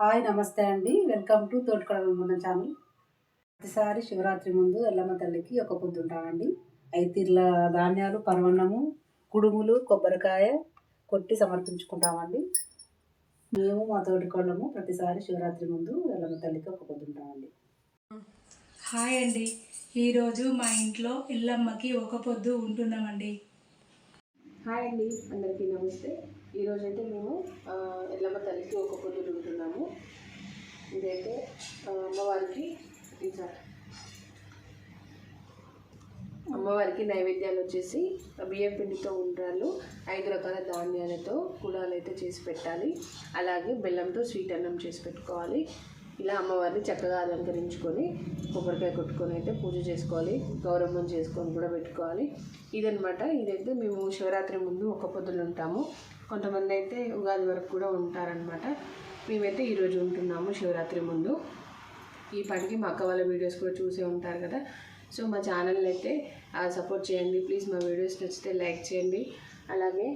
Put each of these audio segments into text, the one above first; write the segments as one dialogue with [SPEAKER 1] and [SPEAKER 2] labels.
[SPEAKER 1] Hi నమస్తే అండి, welcome to తోటకూర మన ఛానల్. ప్రతిసారి శివరాత్రి ముందు ఎల్లమ్మ తల్లికి ఒక పొద్దు ఉంటామండి. 5 తీర్ల ధాన్యాలు, పరవన్నము, కుడుములు, కొబ్బరికాయ కొట్టి సమర్పించుకుంటామండి. మేము మా తోటికోళ్ళము ప్రతిసారి శివరాత్రి ముందు ఎల్లమ్మ తల్లికి ఒక పొద్దు ఉంటామండి.
[SPEAKER 2] హాయ్ అండి, ఈరోజు మా ఇంట్లో ఎల్లమ్మకి ఒక పొద్దు ఉంటున్నామండి.
[SPEAKER 3] హాయ్ అండి, అందరికీ నమస్తే. ఈరోజైతే మేము ఎల్లమ్మ తల్లికి ఒక పొద్దులు ఉంటున్నాము. ఇదైతే అమ్మవారికి నైవేద్యాలు వచ్చేసి బియ్యం పిండితో ఉండ్రాళ్ళు, 5 రకాల ధాన్యాలతో కుడాలు అయితే చేసి పెట్టాలి. అలాగే బెల్లంతో స్వీట్ అన్నం చేసి పెట్టుకోవాలి. ఇలా అమ్మవారిని చక్కగా అలంకరించుకొని కొబ్బరికాయ కొట్టుకొని అయితే పూజ చేసుకోవాలి. గౌరమ్మని చేసుకొని కూడా పెట్టుకోవాలి. ఇదనమాట. ఇదైతే మేము శివరాత్రి ముందు ఒక పొద్దులు ఉంటాము. కొంతమంది అయితే ఉగాది వరకు కూడా ఉంటారనమాట. మేమైతే ఈరోజు ఉంటున్నాము శివరాత్రి ముందు. ఈ పనికి మా అక్క వాళ్ళ వీడియోస్ కూడా చూసే ఉంటారు కదా. సో మా ఛానల్ని అయితే సపోర్ట్ చేయండి ప్లీజ్. మా వీడియోస్ నచ్చితే లైక్ చేయండి, అలాగే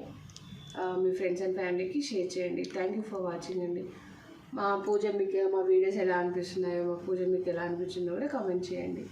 [SPEAKER 3] మీ ఫ్రెండ్స్ అండ్ ఫ్యామిలీకి షేర్ చేయండి. థ్యాంక్ యూ ఫర్ వాచింగ్ అండి. మా పూజ మీకు, మా వీడియోస్ ఎలా అనిపిస్తున్నాయో, మా పూజ మీకు ఎలా అనిపించిందో కూడా కామెంట్ చేయండి.